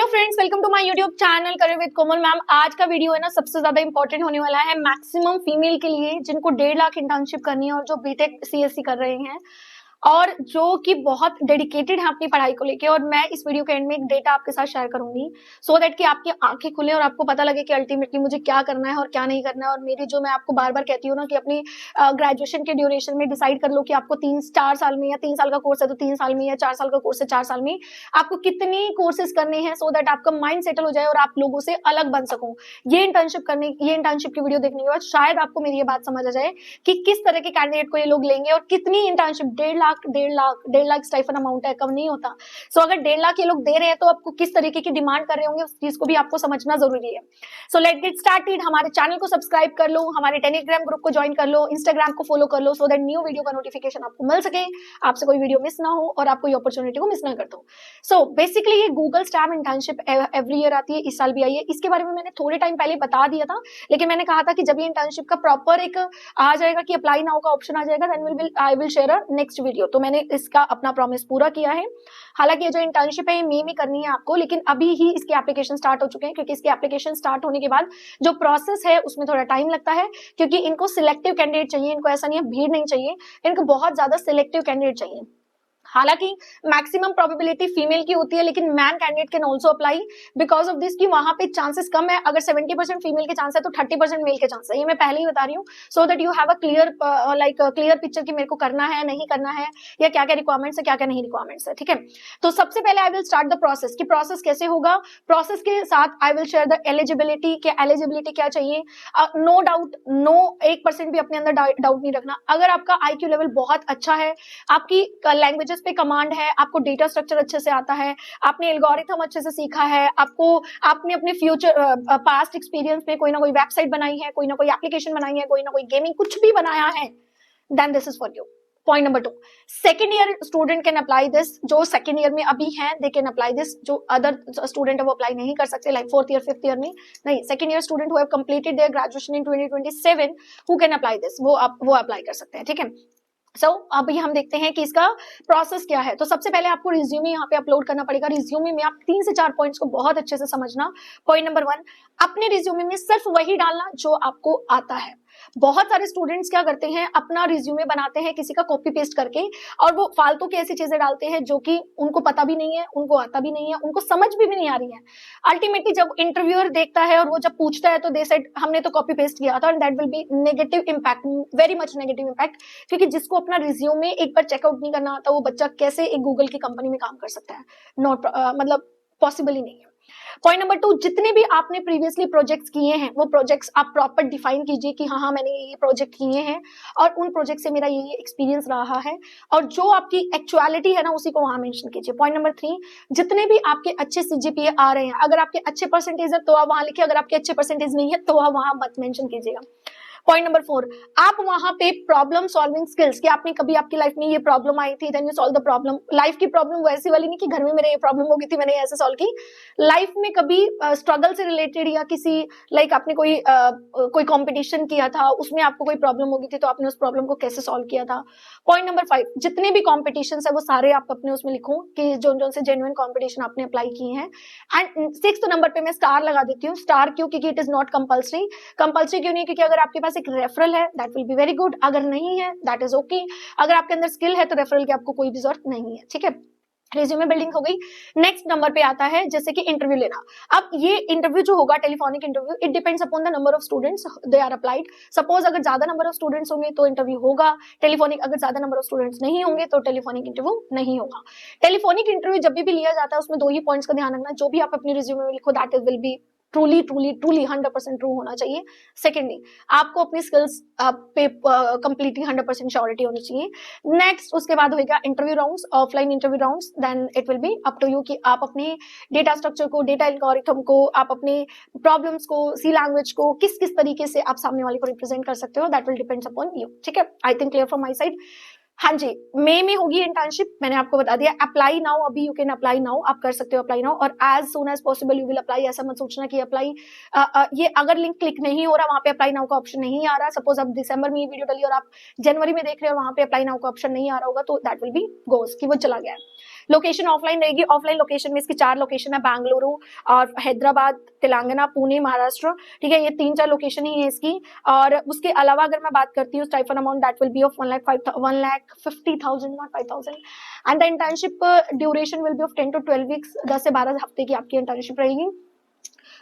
Friends, welcome to my YouTube channel career with Komal ma'am. आज का video है ना सबसे ज्यादा इंपॉर्टेंट होने वाला है मैक्सिमम फीमेल के लिए जिनको 1.5 लाख इंटर्नशिप करनी है और जो बीटेक सीएससी कर रहे हैं और जो कि बहुत डेडिकेटेड है अपनी पढ़ाई को लेके। और मैं इस वीडियो के एंड में एक डेटा आपके साथ शेयर करूंगी सो दैट कि आपकी आंखें खुले और आपको पता लगे कि अल्टीमेटली मुझे क्या करना है और क्या नहीं करना है। और मेरी जो मैं आपको बार बार कहती हूँ ना कि अपनी ग्रेजुएशन के ड्यूरेशन में डिसाइड कर लो कि आपको 3-4 साल में या 3 साल का कोर्स है तो 3 साल में, या 4 साल का कोर्स है 4 साल में आपको कितनी कोर्सेज करने हैं सो दैट आपका माइंड सेटल हो जाए और आप लोगों से अलग बन सको। ये इंटर्नशिप की वीडियो देखने के बाद शायद आपको मेरी ये बात समझ आ जाए कि किस तरह के कैंडिडेट को ये लोग लेंगे और कितनी इंटर्नशिप 1.5 लाख स्टाइफन अमाउंट है, कम नहीं होता। सो अगर 1.5 लाख ये लोग दे रहे हैं तो आपको किस तरीके की डिमांड कर रहे होंगे उस चीज को भी आपको समझना जरूरी है। So let get started. हमारे चैनल को सब्सक्राइब कर लो, हमारे टेलीग्राम ग्रुप को ज्वाइन कर लो, इंस्टाग्राम को फॉलो कर लो सो दैट न्यू वीडियो का नोटिफिकेशन आपको मिल सके, आपसे कोई वीडियो मिस ना हो और आप कोई अपॉर्चुनिटी को मिस ना कर दो। सो बेसिकली ये Google STEM internship every year आती है, इस साल भी आई है। इसके बारे में मैंने थोड़े टाइम पहले बता दिया था, लेकिन मैंने कहा था कि जब ये इंटर्नशिप का प्रॉपर एक आ जाएगा कि अप्लाई नाउ का ऑप्शन आ जाएगा then I will share a next video. तो मैंने इसका अपना प्रॉमिस पूरा किया है। हालांकि ये जो इंटर्नशिप है ये मई में करनी है आपको, लेकिन अभी ही इसके एप्लीकेशन स्टार्ट हो चुके हैं क्योंकि इसके एप्लीकेशन स्टार्ट होने के बाद जो प्रोसेस है उसमें थोड़ा टाइम लगता है क्योंकि इनको सिलेक्टिव कैंडिडेट चाहिए। इनको ऐसा नहीं है भीड़ नहीं चाहिए, इनको बहुत ज्यादा सिलेक्टिव कैंडिडेट चाहिए। हालांकि मैक्सिमम प्रोबेबिलिटी फीमेल की होती है, लेकिन man candidate can also apply because of this कि वहां पे चांसेस कम है। अगर 70% फीमेल के चांस है तो 30% मेल के चांस है। ये मैं पहले ही बता रही हूँ so that you have a clear picture कि मेरे को करना है नहीं करना है या क्या क्या रिक्वायरमेंट्स है क्या क्या नहीं रिक्वायरमेंट्स है। ठीक है, तो सबसे पहले I will start the process कि प्रोसेस कैसे होगा। प्रोसेस के साथ आई विल शेयर द एलिजिबिलिटी कि एलिजिबिलिटी क्या चाहिए। नो डाउट, नो 1% भी अपने अंदर डाउट नहीं रखना। अगर आपका IQ लेवल बहुत अच्छा है, आपकी लैंग्वेजेस पे कमांड है, आपको डेटा स्ट्रक्चर अच्छे से आता है, आपने एल्गोरिथम अच्छे से सीखा है, आपने अपने फ्यूचर पास्ट एक्सपीरियंस में कोई ना कोई वेबसाइट बनाई है, कोई ना कोई एप्लीकेशन बनाई है, कोई ना कोई गेमिंग कुछ भी बनाया है, then this is for you. Point number 2, second year student can apply this. जो सेकेंड ईयर में अभी हैं दे कैन अप्लाई दिस। जो अदर स्टूडेंट है वो अप्लाई नहीं कर सकते, like 4th year 5th year में नहीं। Second year student who have completed their graduation in 2027 who can apply this, वो अप्लाई कर सकते हैं। ठीक है, अभी हम देखते हैं कि इसका प्रोसेस क्या है। तो सबसे पहले आपको रिज्यूमे यहाँ पे अपलोड करना पड़ेगा। रिज्यूमे में आप 3 से 4 पॉइंट्स को बहुत अच्छे से समझना। पॉइंट नंबर 1, अपने रिज्यूमे में सिर्फ वही डालना जो आपको आता है। बहुत सारे स्टूडेंट्स क्या करते हैं, अपना रिज्यूमे बनाते हैं किसी का कॉपी पेस्ट करके और वो फालतू की ऐसी चीजें डालते हैं जो कि उनको पता भी नहीं है, उनको आता भी नहीं है, उनको समझ भी नहीं आ रही है। अल्टीमेटली जब इंटरव्यूअर देखता है और वो जब पूछता है तो दे सेड हमने तो कॉपी पेस्ट किया था, and that will be negative impact, very much negative impact. क्योंकि जिसको अपना रिज्यूमे एक बार चेकआउट नहीं करना आता वो बच्चा कैसे एक गूगल की कंपनी में काम कर सकता है? नॉट मतलब पॉसिबल ही नहीं है। पॉइंट नंबर 2, जितने भी आपने प्रीवियसली प्रोजेक्ट्स किए हैं वो प्रोजेक्ट्स आप प्रॉपर डिफाइन कीजिए कि हाँ मैंने ये प्रोजेक्ट किए हैं और उन प्रोजेक्ट से मेरा ये एक्सपीरियंस रहा है, और जो आपकी एक्चुअलिटी है ना उसी को वहां मेंशन कीजिए। पॉइंट नंबर 3, जितने भी आपके अच्छे CGPA आ रहे हैं, अगर आपके अच्छे परसेंटेज है तो आप वहां लिखिए, अगर आपके अच्छे परसेंटेज नहीं है तो आप वहां मत मेंशन कीजिएगा। पॉइंट नंबर 4, आप वहां पे प्रॉब्लम सॉल्विंग स्किल्स कि आपने कभी आपकी लाइफ में ये प्रॉब्लम आई थी, then you solve the problem. Life की प्रॉब्लम वैसी वाली नहीं कि घर में मेरे ये प्रॉब्लम हो गई थी मैंने ऐसे सॉल्व की। लाइफ में कभी स्ट्रगल से रिलेटेड या किसी लाइक आपने कोई कंपटीशन किया था उसमें आपको कोई प्रॉब्लम हो गई थी तो आपने उस प्रॉब्लम को कैसे सॉल्व किया था। पॉइंट नंबर 5, जितने भी कॉम्पिटिशन है वो सारे आप अपने उसमें लिखो कि जो से जेन्युइन कॉम्पिटिशन आपने अप्लाई किए हैं। एंड 6th नंबर पे मैं स्टार लगा देती हूँ। स्टार क्यों? क्योंकि it is not compulsory. Compulsory क्यों नहीं? क्योंकि अगर आपके पास एक रेफरल है that will be very good, अगर नहीं है दैट इज ओके। अगर आपके अंदर स्किल है तो रेफरल की आपको कोई भी जरूरत नहीं है। ठीक है, रिज्यूमे बिल्डिंग हो गई। नेक्स्ट नंबर पे आता है जैसे कि इंटरव्यू लेना। अब ये इंटरव्यू जो होगा telephonic interview, it depends upon the number of students they are applied. Suppose अगर ज्यादा नंबर ऑफ स्टूडेंट्स होंगे तो इंटरव्यू होगा टेलीफोनिक, अगर ज्यादा नंबर ऑफ स्टूडेंट्स नहीं होंगे तो टेलीफोनिक इंटरव्यू नहीं होगा। टेलीफोनिक इंटरव्यू जब भी लिया जाता है उसमें 2 ही पॉइंट्स का ध्यान रखना, जो भी आप अपने रिज्यूमे में लिखो that is will be truly 100% true होना चाहिए। सेकेंडली, आपको अपनी स्किल्स पे कंप्लीटली 100% श्योरिटी होनी चाहिए। नेक्स्ट उसके बाद होगा interview rounds, offline interview rounds, then it will be up to you कि आप अपने डेटा स्ट्रक्चर को, डेटा एल्गोरिथम को, आप अपने प्रॉब्लम्स को, सी लैंग्वेज को किस तरीके से आप सामने वाले को रिप्रेजेंट कर सकते हो, that will depends upon you. ठीक है, I think clear from my side. हाँ जी, मई में होगी इंटर्नशिप, मैंने आपको बता दिया। अप्लाई नाउ, अभी यू कैन अप्लाई नाउ, आप कर सकते हो अप्लाई नाउ, और as soon as possible you will apply. ऐसा मत सोचना कि अप्लाई ये अगर लिंक क्लिक नहीं हो रहा, वहां पे अप्लाई नाउ का ऑप्शन नहीं आ रहा, सपोज आप दिसंबर में ये वीडियो डाली और आप जनवरी में देख रहे हो वहां पे अप्लाई नाउ का ऑप्शन नहीं आ रहा होगा तो दैट विल बी गोस कि वो चला गया है। लोकेशन ऑफलाइन रहेगी। ऑफलाइन लोकेशन में इसकी 4 लोकेशन है, बैंगलुरु और हैदराबाद, तेलंगाना, पुणे, महाराष्ट्र। ठीक है, ये 3-4 लोकेशन ही है इसकी। और उसके अलावा अगर मैं बात करती हूँ stipend amount, that will be of 1,50,000 not 5,000। And the internship duration will be of 10 to 12 weeks, 10 से 12 हफ्ते की आपकी इंटर्नशिप रहेगी।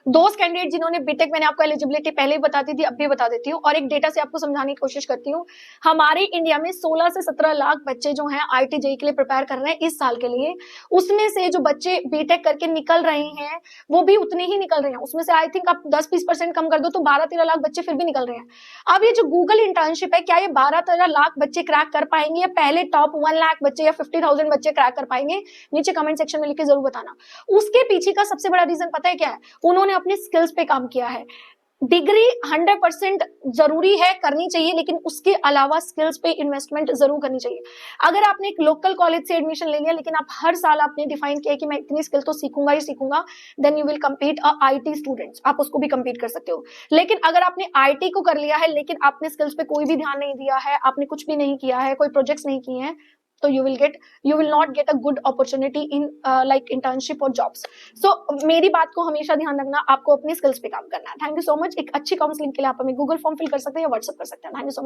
दोस्त कैंडिडेट जिन्होंने बीटेक, मैंने आपको एलिजिबिलिटी पहले ही बता दी थी, अब भी बता देती हूँ और एक डेटा से आपको समझाने की कोशिश करती हूँ। हमारे इंडिया में 16 से 17 लाख बच्चे जो हैं आईटी जेईई के लिए प्रिपेयर कर रहे हैं इस साल के लिए। उसमें से जो बच्चे बीटेक करके निकल रहे हैं वो भी उतने ही निकल रहे हैं। उसमें से आई थिंक आप 10-20% कम कर दो तो 12-13 लाख बच्चे फिर भी निकल रहे हैं। अब ये जो गूगल इंटर्नशिप है, क्या ये 12-13 लाख बच्चे क्रैक कर पाएंगे या पहले टॉप 1 लाख बच्चे या 50,000 बच्चे क्रैक कर पाएंगे? नीचे कमेंट सेक्शन में लिख के जरूर बताना। उसके पीछे का सबसे बड़ा रीजन पता है क्या है? उन्होंने अपने स्किल्स पे काम किया है। डिग्री 100% जरूरी है, करनी चाहिए, लेकिन उसके अलावा स्किल्स पे इन्वेस्टमेंट जरूर करनी चाहिए। अगर आपने एक लोकल कॉलेज से एडमिशन ले लिया लेकिन आप हर साल आपने डिफाइन किया कि मैं इतनी स्किल तो सीखूंगा ही सीखूंगा, then you will compete IT students, आप उसको भी कम्पीट कर सकते हो। लेकिन अगर आपने आईटी को कर लिया है लेकिन आपने स्किल्स पे कोई भी ध्यान नहीं दिया है, आपने कुछ भी नहीं किया है, कोई प्रोजेक्ट्स नहीं किए हैं, तो you will not get a good opportunity in like internship or jobs. So मेरी बात को हमेशा ध्यान रखना, आपको अपनी स्किल्स पे काम करना है। Thank you so much. एक अच्छी काउंसलिंग के लिए आप हमें गूगल फॉर्म फिल कर सकते हैं या व्हाट्सएप कर सकते हैं। Thank you so much.